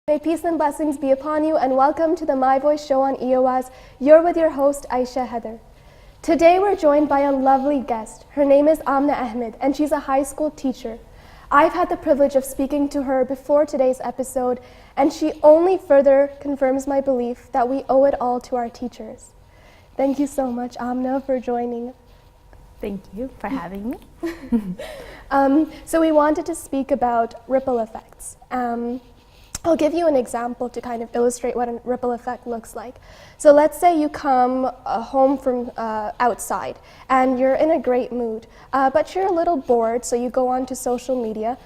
May peace and blessings be upon you, and welcome to the My Voice show on EOS. You're with your host, Aisha Heather. Today we're joined by a lovely guest. Her name is Amna Ahmed, and she's a high school teacher. I've had the privilege of speaking to her before today's episode, and she only further confirms my belief that we owe it all to our teachers. Thank you so much, Amna, for joining. Thank you for having me. So we wanted to speak about ripple effects. I'll give you an example to kind of illustrate what a ripple effect looks like. So let's say you come home from outside and you're in a great mood, but you're a little bored, so you go onto social media.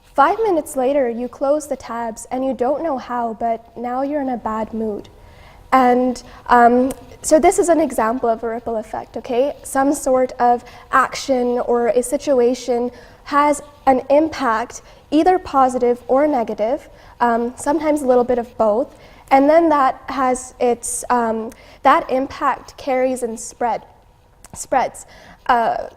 5 minutes later, you close the tabs and you don't know how, but now you're in a bad mood. And so this is an example of a ripple effect, okay? Some sort of action or a situation has an impact, either positive or negative, sometimes a little bit of both, and then that has its, that impact carries and spreads.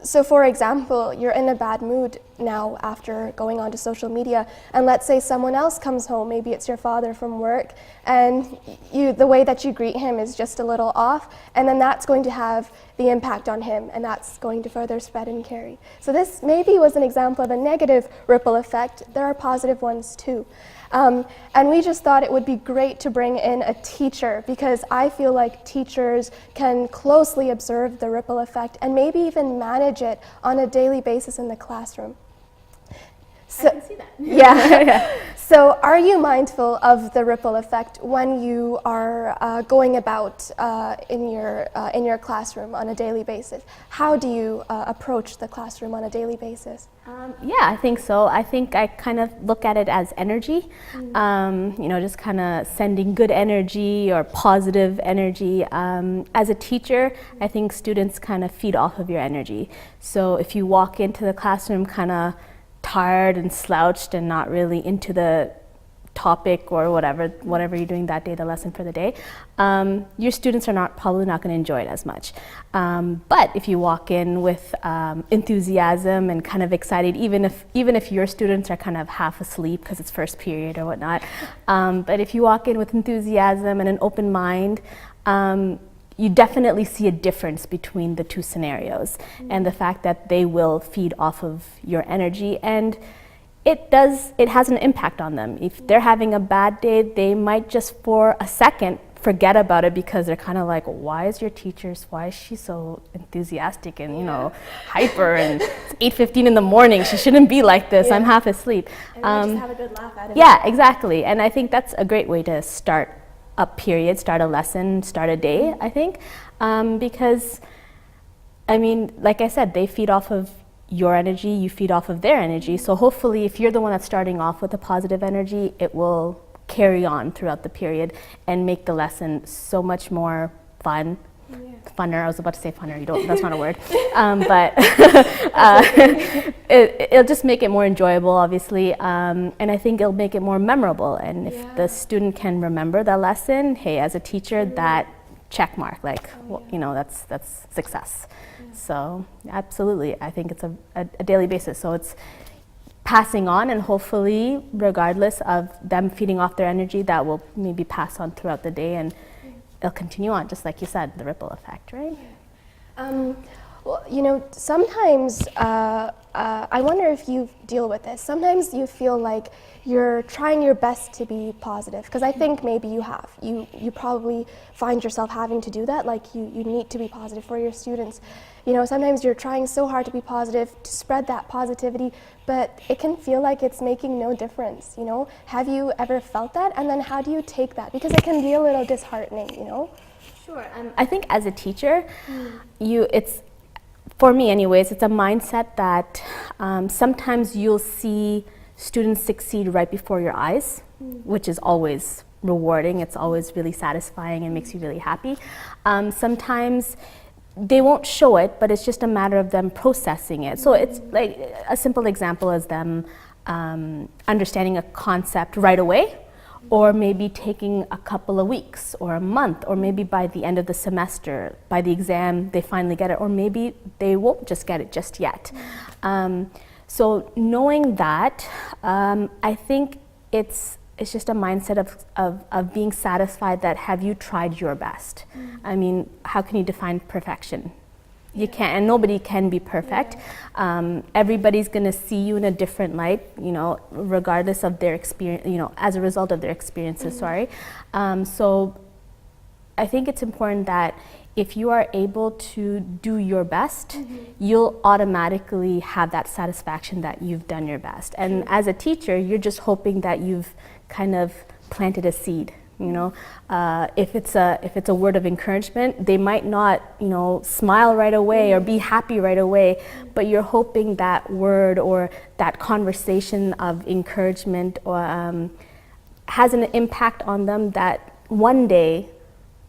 So for example, you're in a bad mood now after going onto social media, and let's say someone else comes home, maybe it's your father from work, and the way that you greet him is just a little off, and then that's going to have the impact on him, and that's going to further spread and carry. So this maybe was an example of a negative ripple effect. There are positive ones too. And we just thought it would be great to bring in a teacher, because I feel like teachers can closely observe the ripple effect and maybe even manage it on a daily basis in the classroom. So, I can see that. Yeah. So are you mindful of the ripple effect when you are going about in your classroom on a daily basis? How do you approach the classroom on a daily basis? Yeah, I think so. I think I kind of look at it as energy, just kind of sending good energy or positive energy. As a teacher, I think students kind of feed off of your energy. So if you walk into the classroom kind of tired and slouched and not really into the topic or whatever you're doing that day, the lesson for the day, your students are probably not going to enjoy it as much. But if you walk in with enthusiasm and kind of excited, even if your students are kind of half asleep because it's first period or whatnot, but if you walk in with enthusiasm and an open mind, you definitely see a difference between the two scenarios, and the fact that they will feed off of your energy, and it has an impact on them. If they're having a bad day, they might just for a second forget about it, because they're kind of like, why is she so enthusiastic and hyper, and it's 8:15 in the morning, she shouldn't be like this, I'm half asleep. And just have a good laugh at it. Yeah, exactly. And I think that's a great way to start a period, start a lesson, start a day, I think, because, I mean, like I said, they feed off of your energy, you feed off of their energy, so hopefully if you're the one that's starting off with a positive energy, it will carry on throughout the period and make the lesson so much more fun. Funner, I was about to say funner, that's not a word, but it'll just make it more enjoyable, obviously, and I think it'll make it more memorable, and if the student can remember the lesson, hey, as a teacher, that check mark, that's success. So absolutely, I think it's a daily basis, so it's passing on, and hopefully, regardless of them feeding off their energy, that will maybe pass on throughout the day, and it'll continue on, just like you said, the ripple effect, right? Well, sometimes I wonder if you deal with this. Sometimes you feel like you're trying your best to be positive, because I think maybe you have. You probably find yourself having to do that, like you need to be positive for your students. Sometimes you're trying so hard to be positive, to spread that positivity, but it can feel like it's making no difference, Have you ever felt that? And then how do you take that? Because it can be a little disheartening, Sure. I think as a teacher, for me anyways, it's a mindset that sometimes you'll see students succeed right before your eyes, which is always rewarding. It's always really satisfying and makes you really happy. Sometimes they won't show it, but it's just a matter of them processing it. So it's like a simple example is them understanding a concept right away, or maybe taking a couple of weeks or a month, or maybe by the end of the semester, by the exam, they finally get it, or maybe they won't just get it just yet. So knowing that, I think it's it's just a mindset of being satisfied that have you tried your best. I mean, how can you define perfection? You can't, and nobody can be perfect. Everybody's going to see you in a different light, you know, regardless of their experience, you know, as a result of their experiences, so I think it's important that if you are able to do your best, you'll automatically have that satisfaction that you've done your best. And as a teacher, you're just hoping that you've kind of planted a seed. You know, if it's a word of encouragement, they might not, you know, smile right away or be happy right away, but you're hoping that word or that conversation of encouragement or has an impact on them that one day,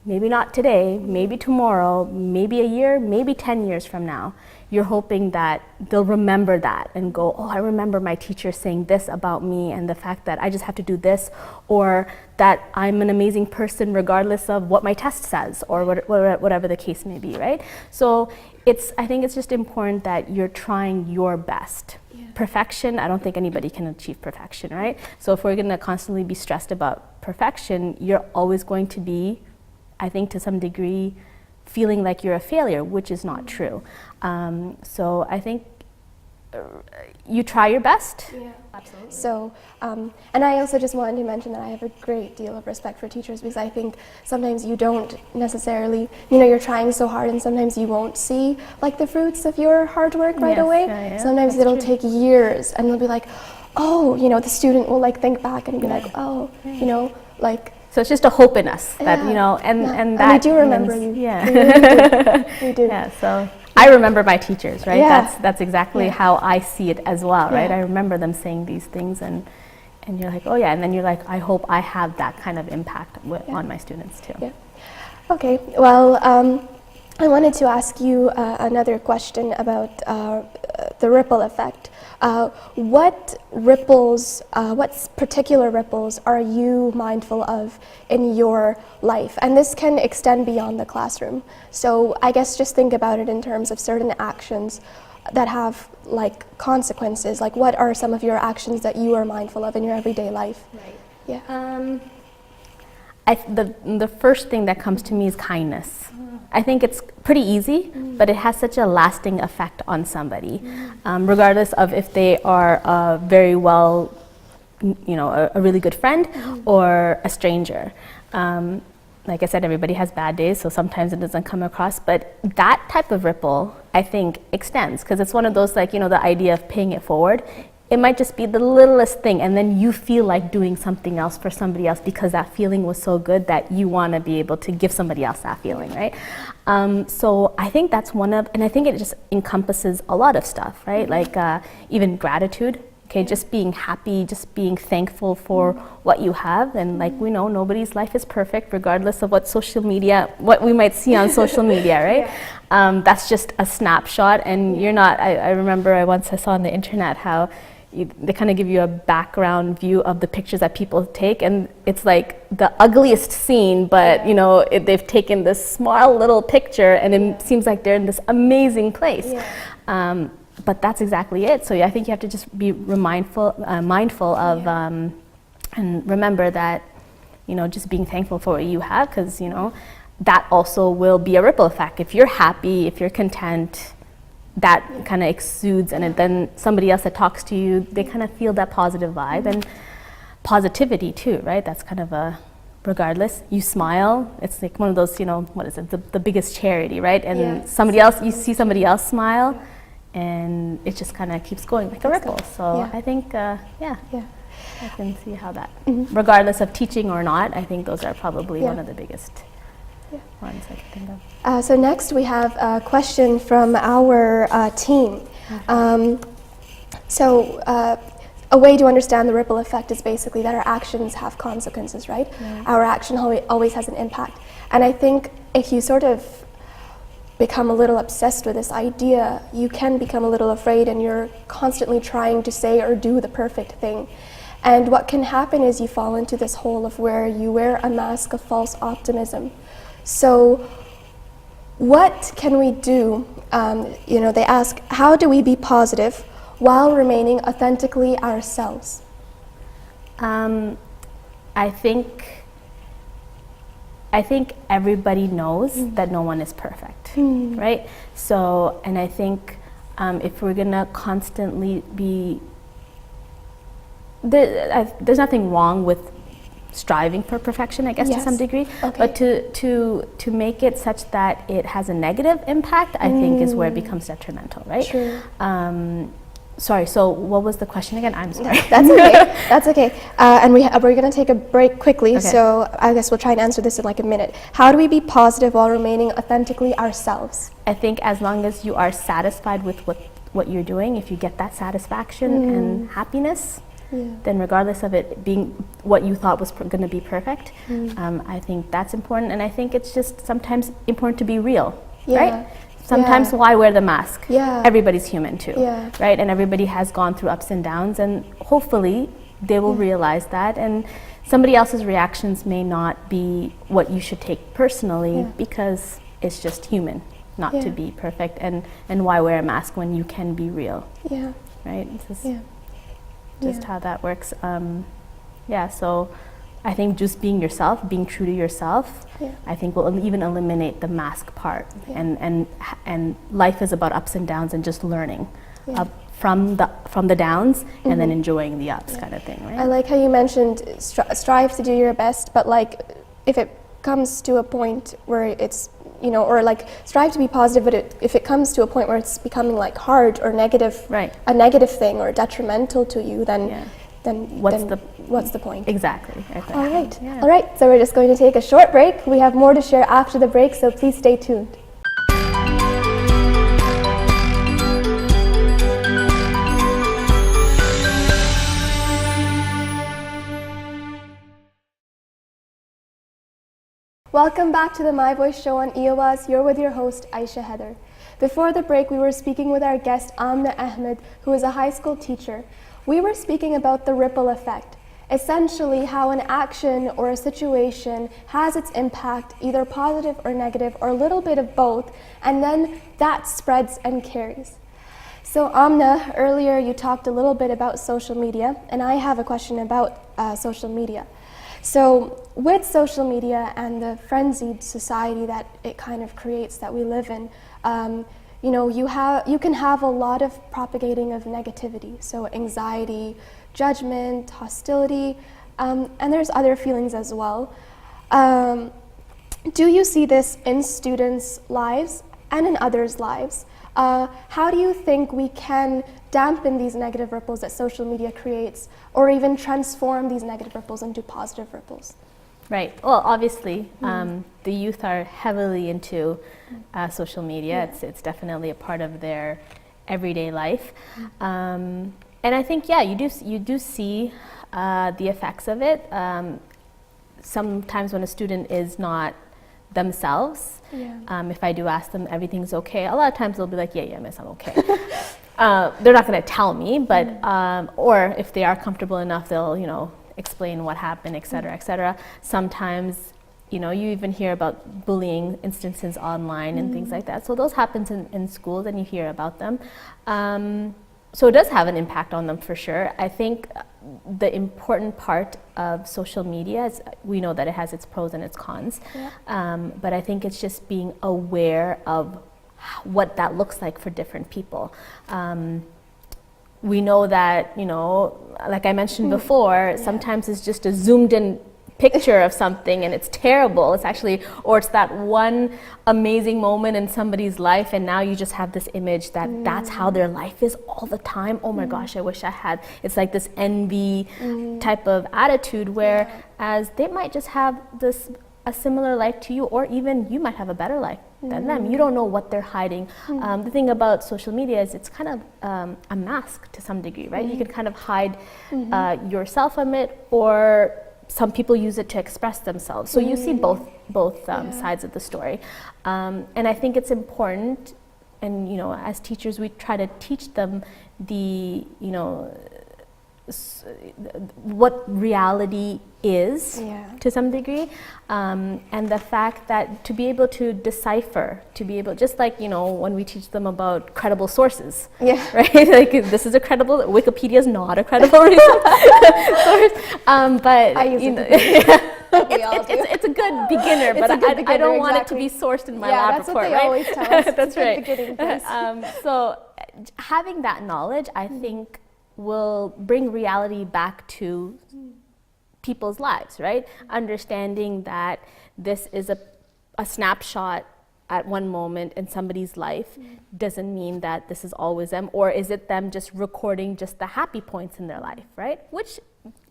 maybe not today, maybe tomorrow, maybe a year, maybe 10 years from now, you're hoping that they'll remember that and go, oh, I remember my teacher saying this about me and the fact that I just have to do this, or that I'm an amazing person regardless of what my test says, or whatever the case may be, right? So I think it's just important that you're trying your best. Perfection, I don't think anybody can achieve perfection, right? So if we're gonna constantly be stressed about perfection, you're always going to be, I think to some degree, feeling like you're a failure, which is not true. So I think you try your best. Yeah, absolutely. So, and I also just wanted to mention that I have a great deal of respect for teachers, because I think sometimes you don't necessarily, you know, you're trying so hard and sometimes you won't see like the fruits of your hard work right away. Sometimes it'll take years and they'll be like, oh, you know, the student will like think back and be like, oh, you know, like, so it's just a hope in us that, you know, and that we do remember you. Yeah. We do. Yeah, so I remember my teachers, right? That's exactly how I see it as well, right? I remember them saying these things and you're like, oh yeah, and then you're like, I hope I have that kind of impact on my students too. Yeah. Okay, well, I wanted to ask you another question about the ripple effect. What particular ripples are you mindful of in your life? And this can extend beyond the classroom. So I guess just think about it in terms of certain actions that have like consequences. Like, what are some of your actions that you are mindful of in your everyday life? Right. Yeah. The first thing that comes to me is kindness. I think it's pretty easy, but it has such a lasting effect on somebody, regardless of if they are very well, you know, a really good friend or a stranger. Like I said, everybody has bad days, so sometimes it doesn't come across, but that type of ripple, I think, extends, because it's one of those, like, you know, the idea of paying it forward. It might just be the littlest thing, and then you feel like doing something else for somebody else because that feeling was so good that you want to be able to give somebody else that feeling, right? So I think that's one of, and I think it just encompasses a lot of stuff, right? Like even gratitude, okay, just being happy, just being thankful for what you have. And like we know, nobody's life is perfect, regardless of what we might see on social media, right? That's just a snapshot, and you're not, I remember I saw on the internet how they kind of give you a background view of the pictures that people take, and it's like the ugliest scene, but you know, they've taken this small little picture and it seems like they're in this amazing place. But that's exactly it. So I think you have to just be mindful of and remember that, you know, just being thankful for what you have, because, you know, that also will be a ripple effect. If you're happy, if you're content, that kind of exudes, and then somebody else that talks to you, they kind of feel that positive vibe and positivity too, right? That's kind of a, regardless, you smile, it's like one of those, you know, what is it, the biggest charity, right? And somebody else, you see somebody else smile, and it just kind of keeps going like a ripple. So I think, I can see how that, regardless of teaching or not, I think those are probably one of the biggest ones I can think of. So next we have a question from our team. A way to understand the ripple effect is basically that our actions have consequences, right? Our action always has an impact. And I think if you sort of become a little obsessed with this idea, you can become a little afraid, and you're constantly trying to say or do the perfect thing. And what can happen is you fall into this hole of where you wear a mask of false optimism. So what can we do? You know, they ask, how do we be positive while remaining authentically ourselves? I think everybody knows that no one is perfect, right? So, and I think if we're gonna constantly be, there's nothing wrong with striving for perfection, I guess, to some degree, but to make it such that it has a negative impact, I think is where it becomes detrimental, right? True. Sorry, so what was the question again? I'm sorry. That's okay. That's okay. And we're going to take a break quickly, so I guess we'll try and answer this in like a minute. How do we be positive while remaining authentically ourselves? I think as long as you are satisfied with what you're doing, if you get that satisfaction and happiness, then regardless of it being what you thought was going to be perfect, I think that's important. And I think it's just sometimes important to be real, right? Sometimes why wear the mask? Everybody's human too, right? And everybody has gone through ups and downs, and hopefully they will realize that. And somebody else's reactions may not be what you should take personally, because it's just human not to be perfect. And why wear a mask when you can be real? Right? This is just how that works. So I think just being yourself, being true to yourself, I think will even eliminate the mask part. And life is about ups and downs and just learning from the downs and then enjoying the ups, kind of thing, right? I like how you mentioned strive to do your best, but like if it comes to a point where it's, you know, or like strive to be positive, but if it comes to a point where it's becoming like hard or negative, a negative thing or detrimental to you, then what's the point? Exactly. All right. All right. So we're just going to take a short break. We have more to share after the break, so please stay tuned. Welcome back to the My Voice show on EOS. You're with your host, Aisha Heather. Before the break, we were speaking with our guest, Amna Ahmed, who is a high school teacher. We were speaking about the ripple effect, essentially how an action or a situation has its impact, either positive or negative, or a little bit of both, and then that spreads and carries. So Amna, earlier you talked a little bit about social media, and I have a question about social media. So with social media and the frenzied society that it kind of creates, that we live in, you know, you can have a lot of propagating of negativity, so anxiety, judgment, hostility, and there's other feelings as well. Do you see this in students' lives and in others' lives? How do you think we can dampen these negative ripples that social media creates, or even transform these negative ripples into positive ripples? Right. Well, obviously, the youth are heavily into social media. It's definitely a part of their everyday life, and I think you do see the effects of it. Sometimes when a student is not themselves, if I do ask them everything's okay, a lot of times they'll be like, yeah, miss, I'm okay. They're not going to tell me, but or if they are comfortable enough, they'll explain what happened, et cetera. Sometimes, you even hear about bullying instances online and things like that. So those happens in schools, and you hear about them. So it does have an impact on them for sure. I think the important part of social media is we know that it has its pros and its cons, but I think it's just being aware of what that looks like for different people. We know that, like I mentioned before, sometimes it's just a zoomed in picture of something and it's terrible. It's actually, or it's that one amazing moment in somebody's life, and now you just have this image that that's how their life is all the time. Oh my gosh, I wish I had. It's like this envy type of attitude, whereas they might just have a similar life to you, or even you might have a better life than them. You don't know what they're hiding. The thing about social media is it's kind of a mask to some degree, right? You can kind of hide yourself from it, or some people use it to express themselves. So you see both sides of the story. And I think it's important, and as teachers we try to teach them the what reality is Yeah. to some degree, and the fact that to be able to decipher, to be able, just like, you know, when we teach them about credible sources, Yeah. right? Like, this is a credible, Wikipedia is not a credible source, but I use you know, We all do. it's a good beginner, It's but a good I beginner, don't want it exactly. to be sourced in my Yeah, lab that's report, what they right? always tell us. That's It's a good right. beginning place. So having that knowledge, I think, will bring reality back to people's lives, right? Understanding that this is a snapshot at one moment in somebody's life doesn't mean that this is always them, or is it them just recording just the happy points in their life, right? Which,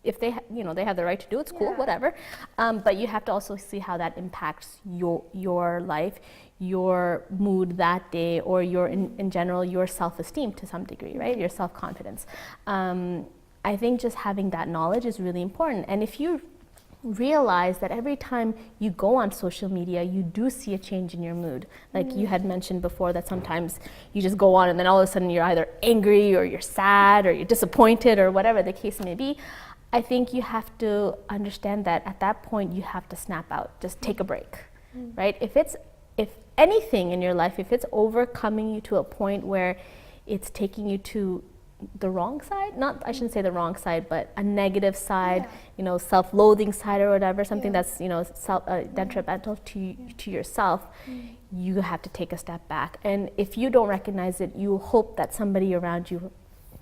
if they, you know, they have the right to do, it's cool, Yeah. whatever. But you have to also see how that impacts your life, your mood that day, or your, in general, your self-esteem to some degree, right? Your self-confidence. I think just having that knowledge is really important. And if you realize that every time you go on social media, you do see a change in your mood. Like you had mentioned before, that sometimes you just go on and then all of a sudden you're either angry or you're sad or you're disappointed or whatever the case may be. I think you have to understand that at that point you have to snap out, just take a break, right? If anything in your life, if it's overcoming you to a point where it's taking you to the wrong side, not, I shouldn't say the wrong side, but a negative side, Yeah. you know, self-loathing side or whatever, something Yeah. that's, you know, detrimental to yourself, you have to take a step back. And if you don't recognize it, you hope that somebody around you,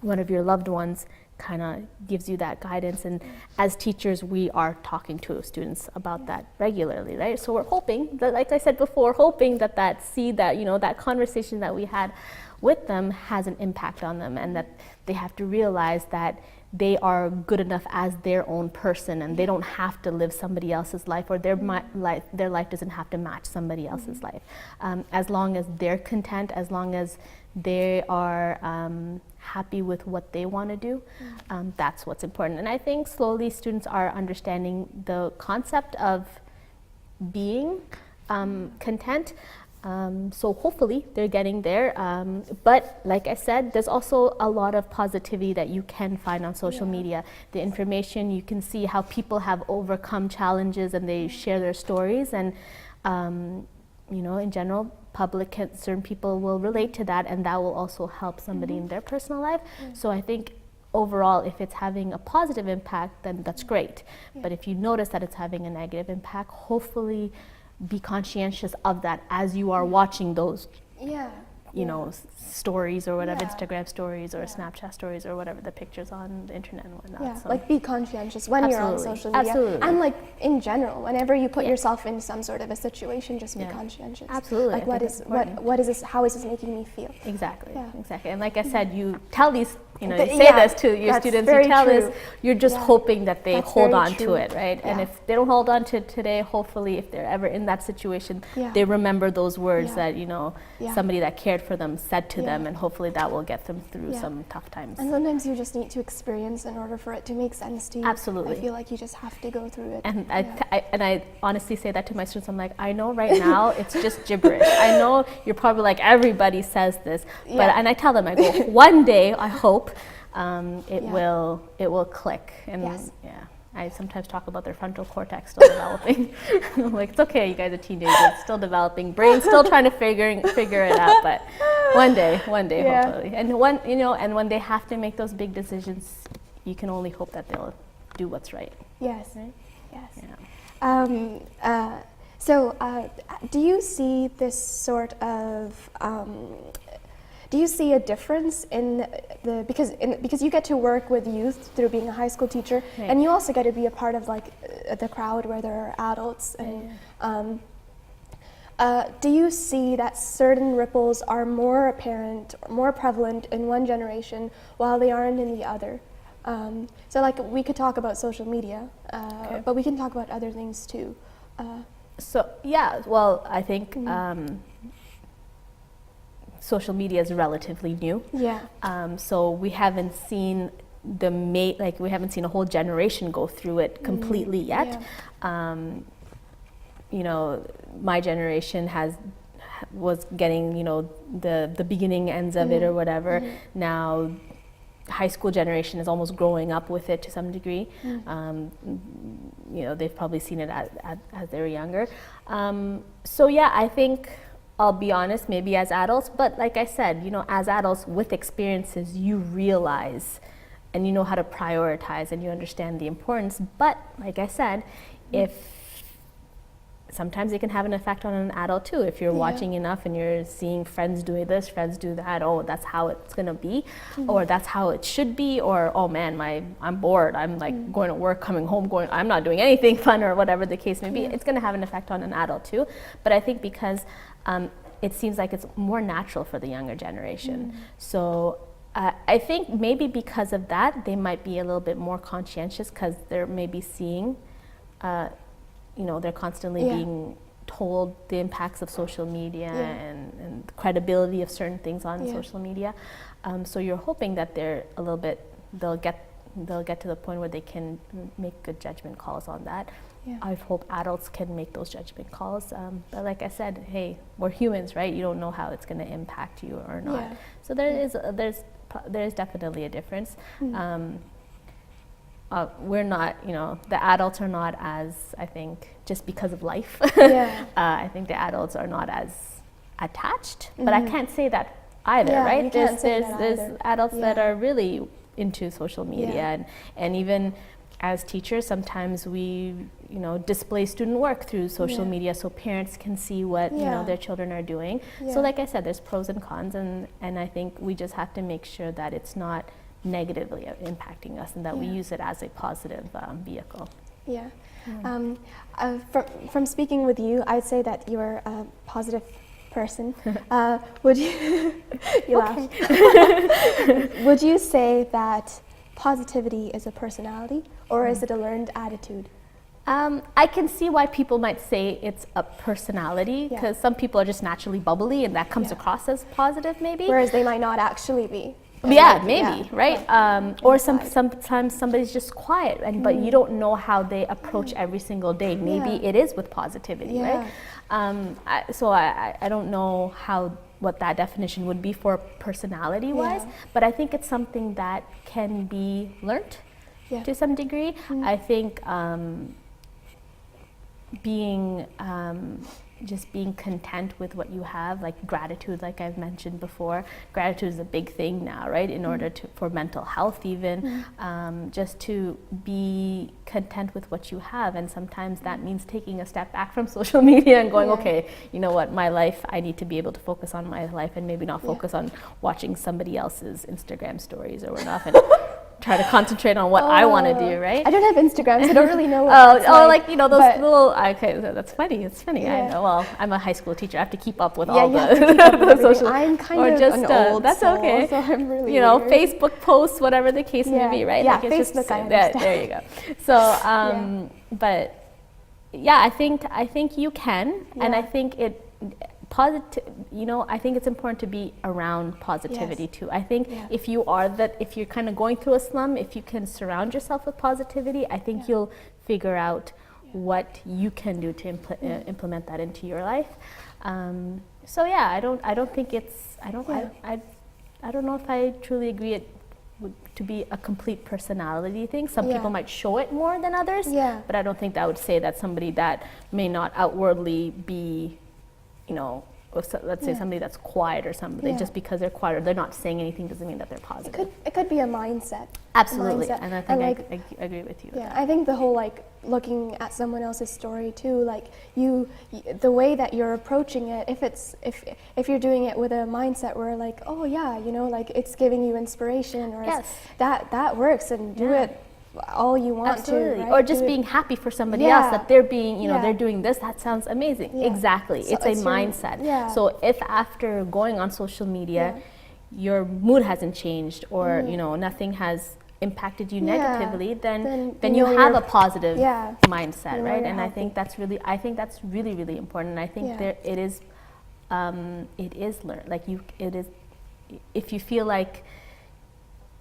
one of your loved ones, kind of gives you that guidance. And as teachers, we are talking to students about that regularly, right? So we're hoping that, like I said before, hoping that that seed, that, you know, that conversation that we had with them has an impact on them, and that they have to realize that they are good enough as their own person, and they don't have to live somebody else's life, or their life doesn't have to match somebody else's life. As long as they're content, as long as they are happy with what they want to do, that's what's important. And I think slowly students are understanding the concept of being content. So hopefully they're getting there. But like I said, there's also a lot of positivity that you can find on social media. The information, you can see how people have overcome challenges and they share their stories. And, you know, in general, certain people will relate to that, and that will also help somebody in their personal life. So I think overall, if it's having a positive impact, then that's great. But if you notice that it's having a negative impact, hopefully be conscientious of that as you are watching those, Yeah. you know, stories or whatever, Yeah. Instagram stories or Yeah. Snapchat stories or whatever, the pictures on the internet and whatnot. Yeah, So like be conscientious when you're on Absolutely. social media. Absolutely. And like in general, whenever you put Yeah. yourself in some sort of a situation, just be Yeah. conscientious. Absolutely, I Like what think is that's what important. what is this, how is this making me feel? Exactly, Yeah. exactly. And like I said, you tell these, you know, But you say yeah, this to your that's students, you very tell this, true. you're just Yeah. hoping that they That's hold very on to true. it, right? And Yeah. if they don't hold on to it today, hopefully if they're ever in that situation, Yeah. they remember those words Yeah. that, you know, Yeah. somebody that cared for them said to Yeah. them, and hopefully that will get them through Yeah. some tough times. And sometimes you just need to experience in order for it to make sense to you. Absolutely. I feel like you just have to go through it. And Yeah. I honestly say that to my students. I'm like, I know right now it's just gibberish. I know you're probably like, everybody says this, but Yeah. and I tell them, I go, one day I hope it Yeah. will click. And Yes. yeah, I sometimes talk about their frontal cortex still developing. I'm like, it's okay, you guys are teenagers, still developing, brain still trying to figure it out, but one day, Yeah. hopefully. And when, you know, and when they have to make those big decisions, you can only hope that they'll do what's right. Yes. Right? Yes. Yeah. Do you see this sort of do you see a difference in the because you get to work with youth through being a high school teacher, Right. and you also get to be a part of like the crowd where there are adults, and do you see that certain ripples are more apparent, more prevalent in one generation while they aren't in the other? So like we could talk about social media, Okay. but we can talk about other things too. So yeah, well, I think social media is relatively new. Yeah. So we haven't seen we haven't seen a whole generation go through it completely yet. You know, my generation was getting, you know, the beginning ends of it or whatever. Now high school generation is almost growing up with it to some degree. You know, they've probably seen it as they were younger. So yeah, I think, I'll be honest, maybe as adults, but like I said, you know, as adults with experiences, you realize and you know how to prioritize and you understand the importance. But like I said, if sometimes it can have an effect on an adult too. If you're watching enough and you're seeing friends doing this, friends do that, oh, that's how it's gonna be, or that's how it should be, or oh man, I'm bored, I'm like going to work, coming home, I'm not doing anything fun, or whatever the case may be. It's gonna have an effect on an adult too. But I think because it seems like it's more natural for the younger generation. So I think maybe because of that, they might be a little bit more conscientious because they're maybe seeing you know, they're constantly being told the impacts of social media and the credibility of certain things on social media. So you're hoping that they're a little bit, they'll get to the point where they can make good judgment calls on that. I hope adults can make those judgment calls. But like I said, hey, we're humans, right? You don't know how it's going to impact you or not. So there is definitely a difference. We're not, you know, the adults are not as, I think, just because of life. I think the adults are not as attached, but I can't say that either, right? There's adults that are really into social media, and even as teachers, sometimes we, you know, display student work through social media so parents can see what you know their children are doing. So like I said, there's pros and cons, and I think we just have to make sure that it's not negatively impacting us and that we use it as a positive vehicle. From speaking with you, I'd say that you're a positive person. Would you you laugh. Would you say that positivity is a personality or is it a learned attitude? I can see why people might say it's a personality because some people are just naturally bubbly and that comes across as positive maybe. Whereas they might not actually be. Right? Or sometimes somebody's just quiet, but you don't know how they approach every single day. Maybe it is with positivity, right? So I don't know what that definition would be for personality-wise, but I think it's something that can be learned to some degree. I think just being content with what you have, like gratitude, like I've mentioned before. Gratitude is a big thing now, right? In order for mental health even, just to be content with what you have. And sometimes that means taking a step back from social media and going, okay, you know what, my life, I need to be able to focus on my life and maybe not focus on watching somebody else's Instagram stories or whatnot. And try to concentrate on what I want to do, right? I don't have Instagram, so I don't really know what that's like, you know, those little, okay, that's funny, it's funny, I know, well, I'm a high school teacher, I have to keep up with all the social, I'm kind of an old that's soul, okay, so I'm really you know, weird. Facebook posts, whatever the case may be, right? Yeah, like it's Facebook, just, I understand. there you go. So, but yeah, I think you can, and I think you know, I think it's important to be around positivity too. I think if you're kind of going through a slum, if you can surround yourself with positivity, I think you'll figure out what you can do to implement that into your life. So yeah, I don't think it's, I don't know if I truly agree it would to be a complete personality thing. Some people might show it more than others, but I don't think that would say that somebody that may not outwardly be, you know, let's say somebody that's quiet or something, just because they're quiet or they're not saying anything doesn't mean that they're positive. It could be a mindset. Absolutely, and I think I agree with you. Yeah, I think the whole like looking at someone else's story too, like the way that you're approaching it, if you're doing it with a mindset where like, oh yeah, you know, like it's giving you inspiration or that works and do it all you want to, right? Or just being happy for somebody else that they're being, you know, they're doing this, that sounds amazing. Exactly, so it's a mindset. So if after going on social media, your mood hasn't changed or you know nothing has impacted you negatively, then you have a positive mindset, right? And I think that's really really important. And I think it is learned. Like if you feel like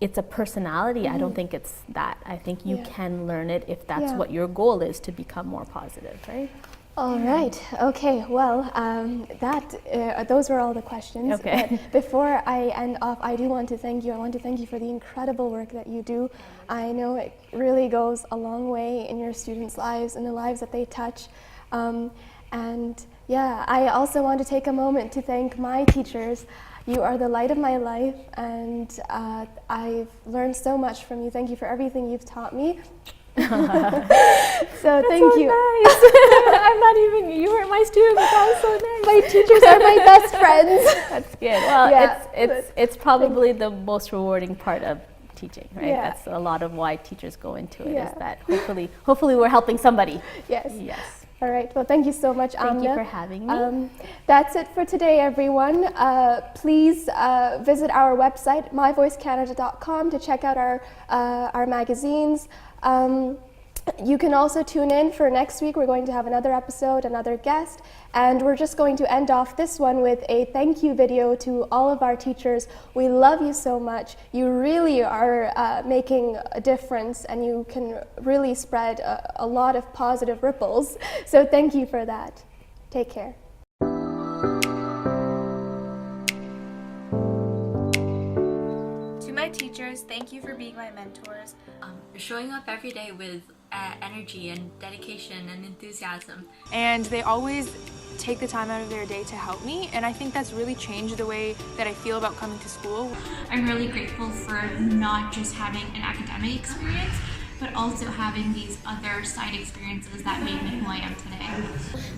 it's a personality, I don't think it's that. I think you can learn it if that's what your goal is, to become more positive, right? All right. Okay. Well, those were all the questions. Okay. But before I end off, I do want to thank you. I want to thank you for the incredible work that you do. I know it really goes a long way in your students' lives and the lives that they touch. And yeah, I also want to take a moment to thank my teachers. You are the light of my life, and I've learned so much from you. Thank you for everything you've taught me. So thank you. Nice. I'm not even. You were my student, but that was so nice. My teachers are my best friends. That's good. Well, Yeah, it's probably the most rewarding part of teaching, right? Yeah. That's a lot of why teachers go into it. Yeah. Is that hopefully we're helping somebody. Yes. Yes. All right. Well, thank you so much, Amna. Thank you for having me. That's it for today, everyone. Please visit our website, myvoicecanada.com, to check out our magazines. You can also tune in for next week. We're going to have another episode, another guest, and we're just going to end off this one with a thank you video to all of our teachers. We love you so much. You really are making a difference, and you can really spread a lot of positive ripples. So thank you for that. Take care. To my teachers, thank you for being my mentors. You're showing up every day with energy and dedication and enthusiasm. And they always take the time out of their day to help me, and I think that's really changed the way that I feel about coming to school. I'm really grateful for not just having an academic experience, but also having these other side experiences that made me who I am today.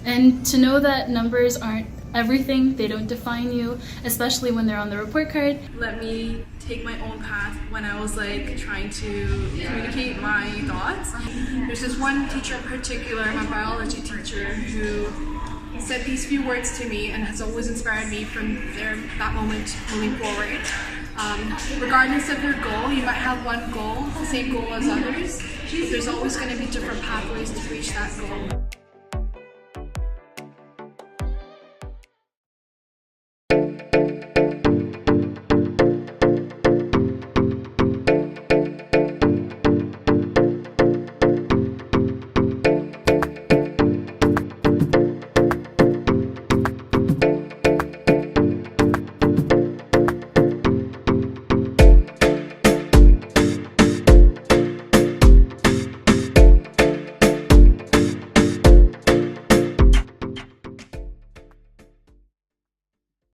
And to know that numbers aren't everything, they don't define you, especially when they're on the report card. Let me take my own path when I was trying to communicate my thoughts. There's this one teacher in particular, my biology teacher, who said these few words to me and has always inspired me from that moment moving forward. Regardless of your goal, you might have one goal, the same goal as others, but there's always going to be different pathways to reach that goal.